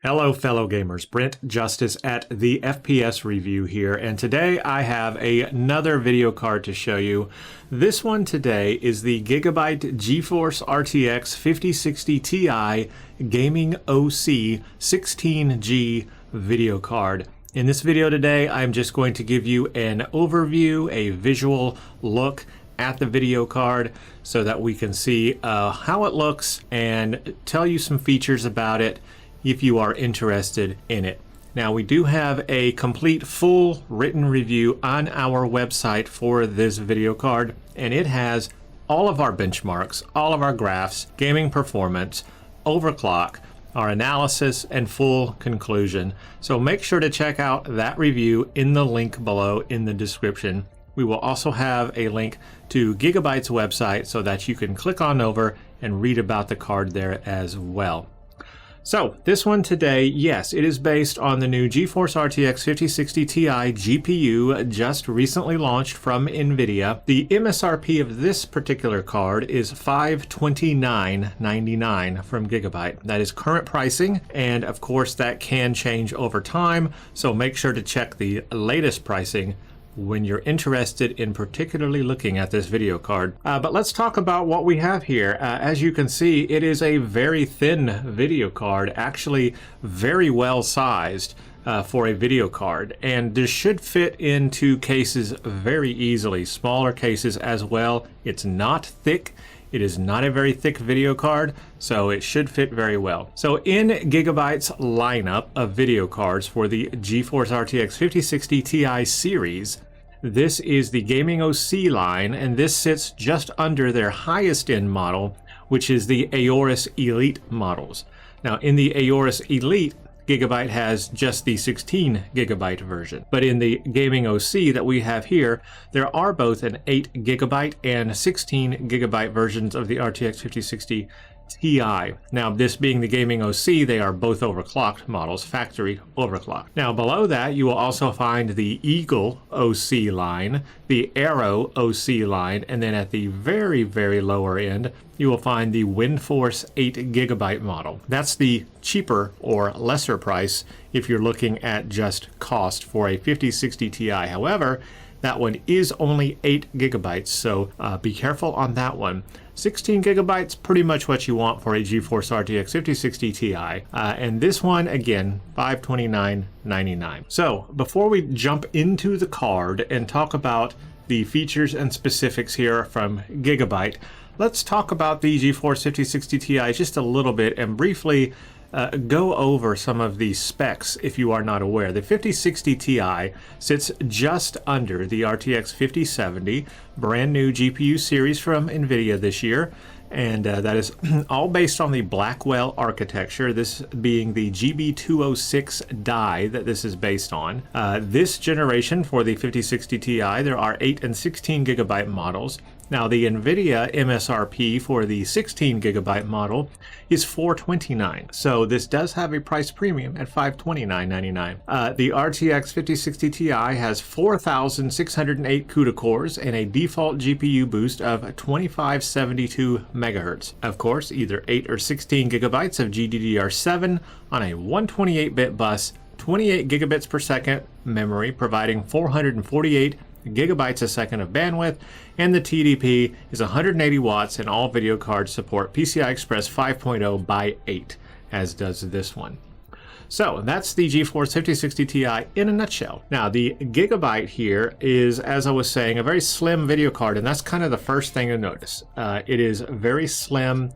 Hello fellow gamers, Brent Justice at the FPS Review here, and today I have another video card to show you. This one today is the GIGABYTE GeForce RTX 5060 Ti Gaming OC-16G video card. In this video today, I'm just going to give you an overview, a visual look at the video card so that we can see how it looks and tell you some features about it if you are interested in it. Now, we do have a complete full written review on our website for this video card, and it has all of our benchmarks, all of our graphs, gaming performance, overclock, our analysis, and full conclusion. So make sure to check out that review in the link below in the description. We will also have a link to GIGABYTE's website so that you can click on over and read about the card there as well. So this one today, yes, it is based on the new GeForce RTX 5060 Ti GPU just recently launched from NVIDIA. The MSRP of this particular card is $529.99 from GIGABYTE. That is current pricing, and of course that can change over time, so make sure to check the latest pricing when you're interested in particularly looking at this video card. But let's talk about what we have here. As you can see, it is a very thin video card, actually very well sized for a video card. And this should fit into cases very easily, smaller cases as well. It's not thick. It is not a very thick video card, so it should fit very well. So in GIGABYTE's lineup of video cards for the GeForce RTX 5060 Ti series, this is the Gaming OC line, and this sits just under their highest end model, which is the Aorus Elite models. Now in the Aorus Elite, GIGABYTE has just the 16 gigabyte version. But in the Gaming OC that we have here, there are both an 8 gigabyte and 16 gigabyte versions of the RTX 5060 Ti. Now, this being the Gaming OC, they are both overclocked models, factory overclocked. Now, below that, you will also find the Eagle OC line, the Arrow OC line, and then at the very, very lower end, you will find the WINDFORCE 8 gigabyte model. That's the cheaper or lesser price if you're looking at just cost for a 5060 Ti. However, that one is only 8 gigabytes, so be careful on that one. 16 gigabytes, pretty much what you want for a GeForce RTX 5060 Ti. And this one, again, $529.99. So before we jump into the card and talk about the features and specifics here from GIGABYTE, let's talk about the GeForce 5060 Ti just a little bit and briefly go over some of the specs if you are not aware. The 5060 Ti sits just under the RTX 5070, brand new GPU series from NVIDIA this year, and that is all based on the Blackwell architecture, this being the GB206 die that this is based on. This generation for the 5060 Ti, there are 8 and 16 gigabyte models. Now, the NVIDIA MSRP for the 16 gigabyte model is $429, so this does have a price premium at $529.99. The RTX 5060 Ti has 4,608 CUDA cores and a default GPU boost of 2572 megahertz. Of course, either 8 or 16 gigabytes of GDDR7 on a 128-bit bus, 28 gigabits per second memory, providing 448 gigabytes a second of bandwidth, and the TDP is 180 watts, and all video cards support PCI Express 5.0 by 8, as does this one. So that's the GeForce 5060 Ti in a nutshell. Now, the GIGABYTE here is, as I was saying, a very slim video card, and that's kind of the first thing to notice. It is very slim.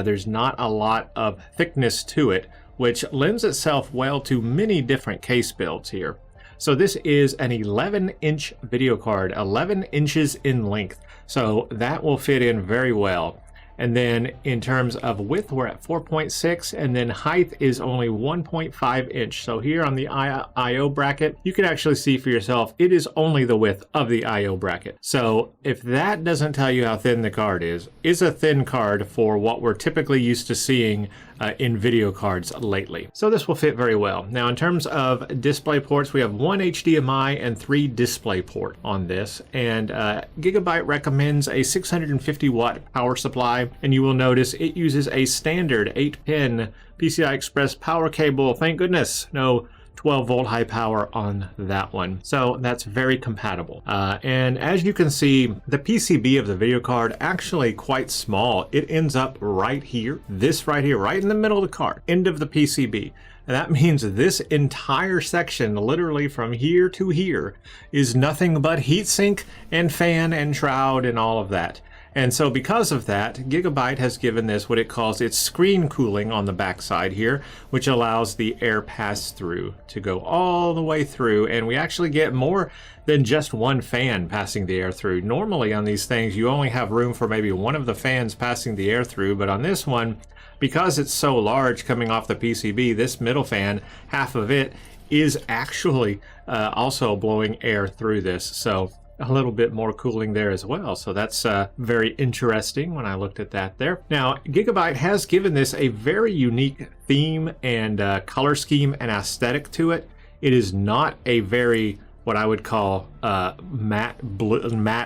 There's not a lot of thickness to it, which lends itself well to many different case builds here. So this is an 11-inch video card, 11 inches in length. So that will fit in very well. And then in terms of width, we're at 4.6, and then height is only 1.5 inch. So here on the I/O bracket, you can actually see for yourself, it is only the width of the I/O bracket. So if that doesn't tell you how thin the card is a thin card for what we're typically used to seeing in video cards lately. So this will fit very well. Now in terms of display ports, we have one HDMI and 3 display port on this, and Gigabyte recommends a 650 watt power supply, and you will notice it uses a standard 8-pin PCI Express power cable. Thank goodness, no 12 volt high power on that one. So that's very compatible. And as you can see, the PCB of the video card actually quite small. It ends up right here, this right here, right in the middle of the card, end of the PCB. And that means this entire section, literally from here to here, is nothing but heatsink and fan and shroud and all of that. And so because of that, Gigabyte has given this what it calls its screen cooling on the back side here, which allows the air pass through to go all the way through. And we actually get more than just one fan passing the air through. Normally on these things, you only have room for maybe one of the fans passing the air through. But on this one, because it's so large coming off the PCB, this middle fan, half of it, is actually also blowing air through this. So a little bit more cooling there as well. So that's very interesting when I looked at that there. Now, Gigabyte has given this a very unique theme and color scheme and aesthetic to it. It is not a very, what I would call matte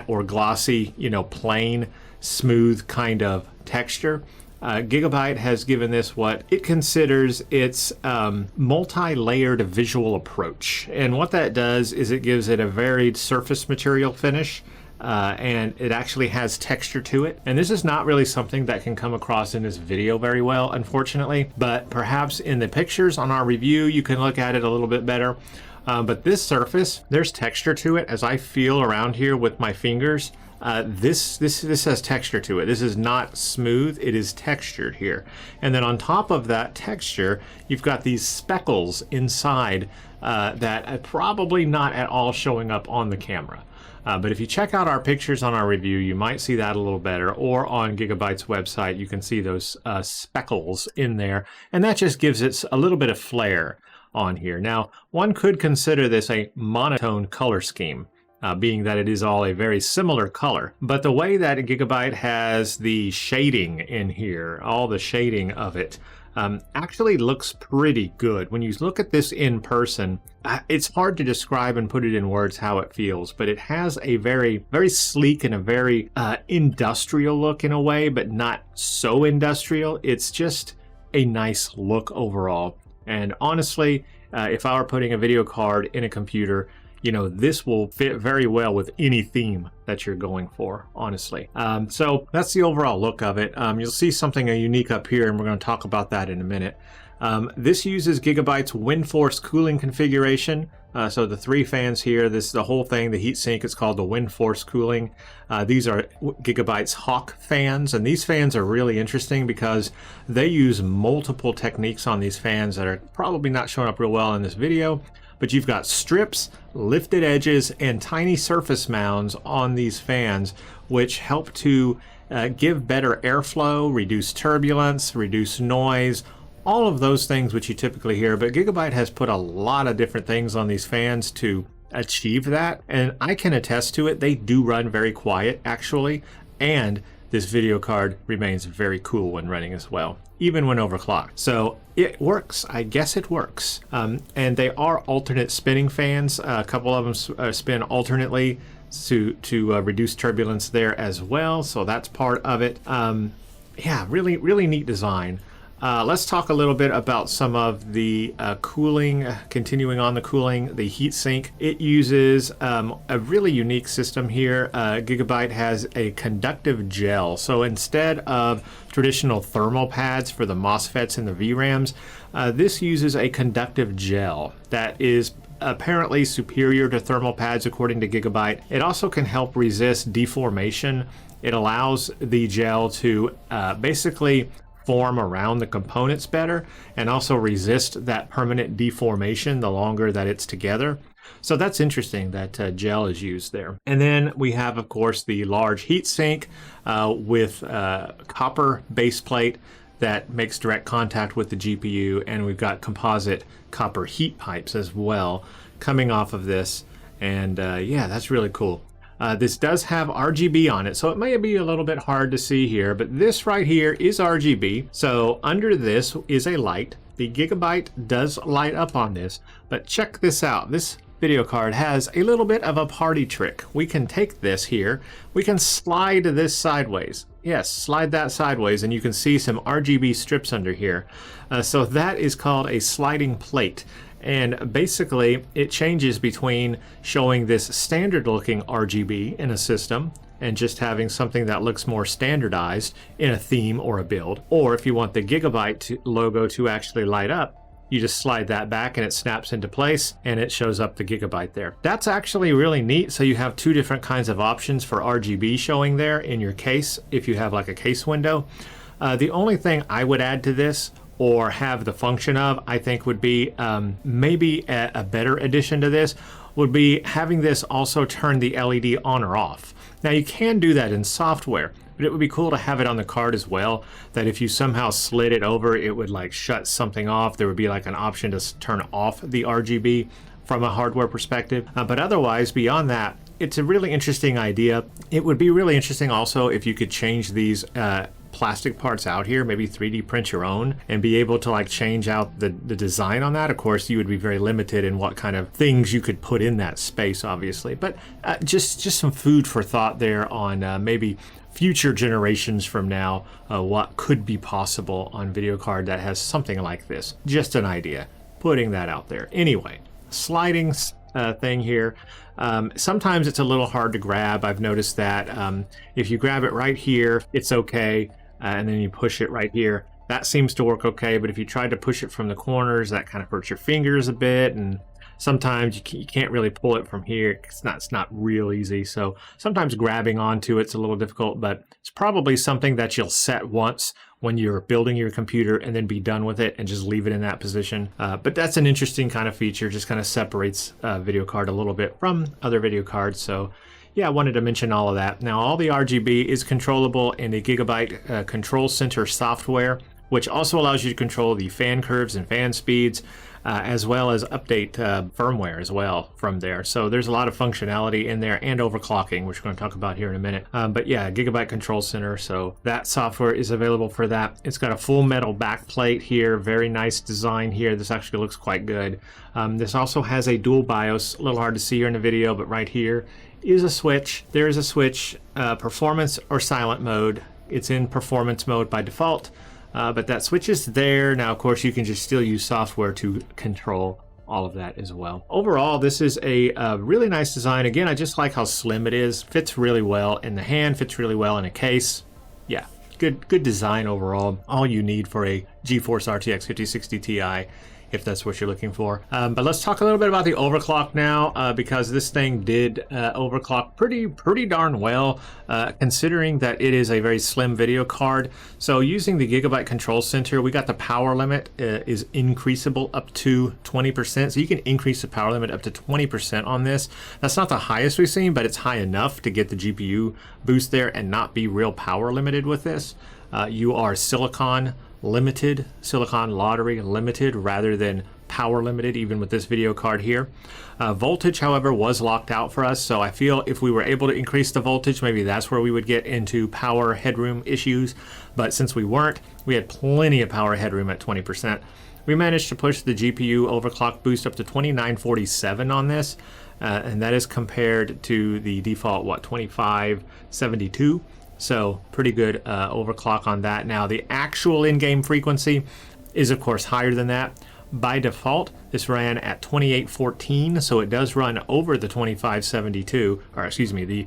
or glossy, you know, plain, smooth kind of texture. Gigabyte has given this what it considers its multi-layered visual approach. And what that does is it gives it a varied surface material finish, and it actually has texture to it. And this is not really something that can come across in this video very well, unfortunately, but perhaps in the pictures on our review, you can look at it a little bit better. But this surface, there's texture to it. As I feel around here with my fingers, this has texture to it. This is not smooth, it is textured here. And then on top of that texture, you've got these speckles inside that are probably not at all showing up on the camera. But if you check out our pictures on our review, you might see that a little better, or on Gigabyte's website, you can see those speckles in there, and that just gives it a little bit of flair on here. Now, one could consider this a monotone color scheme, being that it is all a very similar color. But the way that Gigabyte has the shading in here, all the shading of it, actually looks pretty good. When you look at this in person, it's hard to describe and put it in words how it feels, but it has a very, very sleek and a very industrial look in a way, but not so industrial. It's just a nice look overall. And honestly, if I were putting a video card in a computer, you know, this will fit very well with any theme that you're going for, honestly. So that's the overall look of it. You'll see something unique up here, and we're going to talk about that in a minute. This uses Gigabyte's WINDFORCE cooling configuration. So the 3 fans here, this is the whole thing, the heatsink, it's called the WINDFORCE cooling. These are Gigabyte's Hawk fans, and these fans are really interesting because they use multiple techniques on these fans that are probably not showing up real well in this video. But you've got strips, lifted edges, and tiny surface mounds on these fans, which help to give better airflow, reduce turbulence, reduce noise, all of those things which you typically hear. But Gigabyte has put a lot of different things on these fans to achieve that, and I can attest to it. They do run very quiet, actually, and this video card remains very cool when running as well, even when overclocked. So it works. I guess it works. And they are alternate spinning fans. A couple of them spin alternately to reduce turbulence there as well. So that's part of it. Yeah, really, really neat design. Let's talk a little bit about some of the cooling, continuing on the cooling, the heatsink. It uses a really unique system here. Gigabyte has a conductive gel. So instead of traditional thermal pads for the MOSFETs and the VRAMs, this uses a conductive gel that is apparently superior to thermal pads according to Gigabyte. It also can help resist deformation. It allows the gel to basically form around the components better and also resist that permanent deformation the longer that it's together. So that's interesting that gel is used there. And then we have, of course, the large heatsink with copper base plate that makes direct contact with the GPU, and we've got composite copper heat pipes as well coming off of this. And yeah, that's really cool. This does have RGB on it, so it may be a little bit hard to see here, but this right here is RGB. So under this is a light. The Gigabyte does light up on this, but check this out. This video card has a little bit of a party trick. We can take this here, we can slide this sideways. Yes, slide that sideways, and you can see some RGB strips under here. So that is called a sliding plate. And basically it changes between showing this standard looking RGB in a system and just having something that looks more standardized in a theme or a build. Or if you want the Gigabyte logo to actually light up, you just slide that back and it snaps into place and it shows up the Gigabyte there. That's actually really neat. So you have two different kinds of options for RGB showing there in your case if you have like a case window. The only thing I would add to this or have the function of, I think would be maybe a better addition to this would be having this also turn the LED on or off. Now you can do that in software, but it would be cool to have it on the card as well, that if you somehow slid it over, it would like shut something off. There would be like an option to turn off the RGB from a hardware perspective. But otherwise, beyond that, it's a really interesting idea. It would be really interesting also if you could change these plastic parts out here, maybe 3D print your own and be able to like change out the design on that. Of course, you would be very limited in what kind of things you could put in that space, obviously, but just some food for thought there on maybe future generations from now, what could be possible on video card that has something like this. Just an idea, putting that out there. Anyway, sliding thing here. Sometimes it's a little hard to grab. I've noticed that if you grab it right here, it's okay. And then you push it right here. That seems to work okay. But if you try to push it from the corners, that kind of hurts your fingers a bit. And sometimes you can't really pull it from here. It's not real easy. So sometimes grabbing onto it's a little difficult, but it's probably something that you'll set once when you're building your computer and then be done with it and just leave it in that position. But that's an interesting kind of feature, just kind of separates video card a little bit from other video cards. So yeah, I wanted to mention all of that. Now all the RGB is controllable in the Gigabyte Control Center software, which also allows you to control the fan curves and fan speeds, as well as update firmware as well from there. So there's a lot of functionality in there, and overclocking, which we're going to talk about here in a minute. But yeah, Gigabyte Control Center, so that software is available for that. It's got a full metal backplate here, very nice design here. This actually looks quite good. This also has a dual BIOS, a little hard to see here in the video, but right here is a switch. There is a switch, performance or silent mode. It's in performance mode by default. But that switch is there. Now, of course, you can just still use software to control all of that as well. Overall, this is a really nice design. Again, I just like how slim it is. Fits really well in the hand, fits really well in a case. Yeah, good design overall. All you need for a GeForce RTX 5060 Ti, if that's what you're looking for. But let's talk a little bit about the overclock now, because this thing did overclock pretty darn well, considering that it is a very slim video card. So using the Gigabyte Control Center, we got the power limit is increasable up to 20%. So you can increase the power limit up to 20% on this. That's not the highest we've seen, but it's high enough to get the GPU boost there and not be real power limited with this. You are silicon limited, silicon lottery limited rather than power limited, even with this video card here. Voltage, however, was locked out for us, so I feel if we were able to increase the voltage, maybe that's where we would get into power headroom issues, but since we weren't, we had plenty of power headroom at 20%. We managed to push the GPU overclock boost up to 2947 on this, and that is compared to the default, 2572. So pretty good overclock on that. Now the actual in-game frequency is of course higher than that. By default, this ran at 2814, so it does run over the 2572, or excuse me, the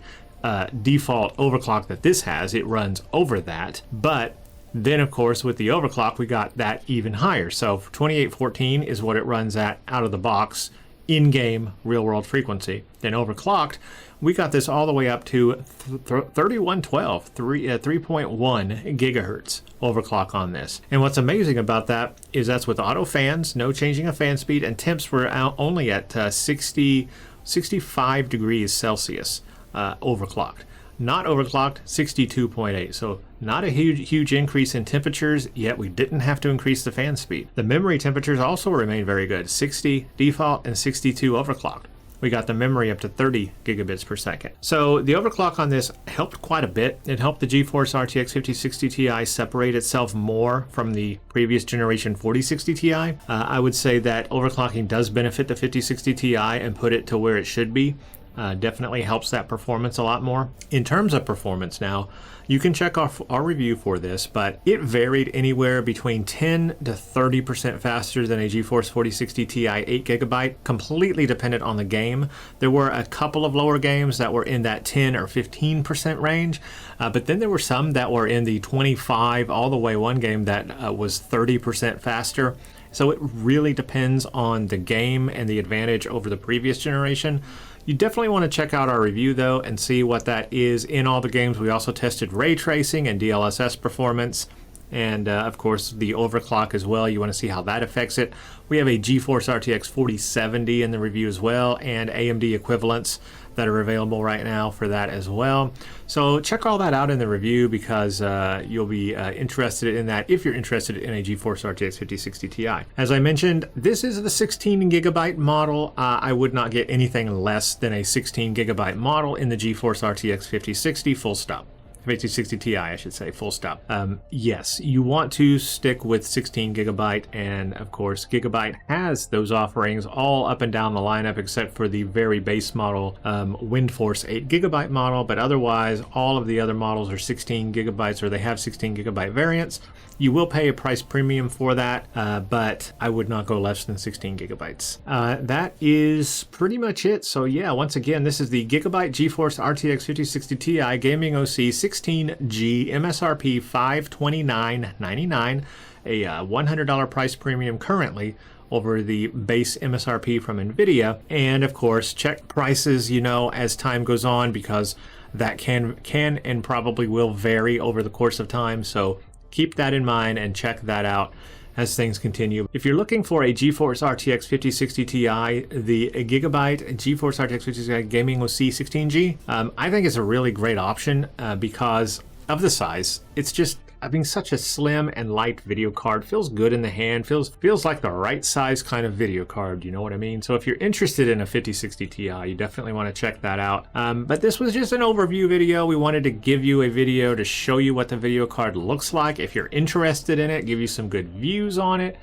default overclock that this has, it runs over that. But then of course with the overclock, we got that even higher. So 2814 is what it runs at out of the box, in-game real-world frequency. Then overclocked, we got this all the way up to 3112, 3.1 gigahertz overclock on this. And what's amazing about that is that's with auto fans, no changing of fan speed, and temps were out only at 65 degrees Celsius overclocked. Not overclocked, 62.8. So not a huge increase in temperatures, yet we didn't have to increase the fan speed. The memory temperatures also remain very good, 60 default and 62 overclocked. we got the memory up to 30 gigabits per second. So the overclock on this helped quite a bit. It helped the GeForce RTX 5060 Ti separate itself more from the previous generation 4060 Ti. I would say that overclocking does benefit the 5060 Ti and put it to where it should be. Definitely helps that performance a lot more. In terms of performance now, you can check our review for this, but it varied anywhere between 10 to 30% faster than a GeForce 4060 Ti 8GB, completely dependent on the game. There were a couple of lower games that were in that 10 or 15% range, but then there were some that were in the 25, all the way one game that was 30% faster. So it really depends on the game and the advantage over the previous generation. You definitely want to check out our review though and see what that is in all the games. We also tested ray tracing and DLSS performance, and of course the overclock as well. You want to see how that affects it. We have a GeForce RTX 4070 in the review as well, and AMD equivalents that are available right now for that as well. So check all that out in the review, because you'll be interested in that if you're interested in a GeForce RTX 5060 Ti. As I mentioned, this is the 16 gigabyte model. I would not get anything less than a 16 gigabyte model in the GeForce RTX 5060, full stop. 5060 Ti, I should say, full stop. Yes, you want to stick with 16 gigabyte, and of course Gigabyte has those offerings all up and down the lineup except for the very base model WINDFORCE 8 gigabyte model, but otherwise all of the other models are 16 gigabytes, or they have 16 gigabyte variants. You will pay a price premium for that, but I would not go less than 16 gigabytes. That is pretty much it. So yeah, once again, this is the Gigabyte GeForce RTX 5060 Ti Gaming OC-16G, MSRP $529.99, a $100 price premium currently over the base MSRP from NVIDIA. And of course, check prices, you know, as time goes on, because that can and probably will vary over the course of time. So keep that in mind and check that out as things continue. If you're looking for a GeForce RTX 5060 Ti, the Gigabyte GeForce RTX 5060 Ti Gaming OC-16G, I think it's a really great option because of the size. It's just, I mean, such a slim and light video card. Feels good in the hand, feels like the right size kind of video card, you know what I mean? So if you're interested in a 5060 Ti, you definitely want to check that out. But this was just an overview video. We wanted to give you a video to show you what the video card looks like. If you're interested in it, give you some good views on it.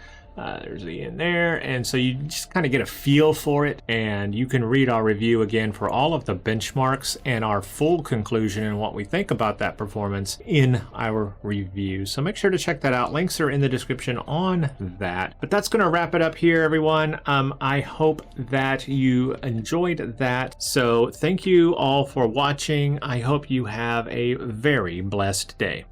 There's the in there, and so you just kind of get a feel for it, and you can read our review again for all of the benchmarks and our full conclusion and what we think about that performance in our review. So make sure to check that out. Links are in the description on that. But that's going to wrap it up here, everyone. I hope that you enjoyed that. So thank you all for watching. I hope you have a very blessed day.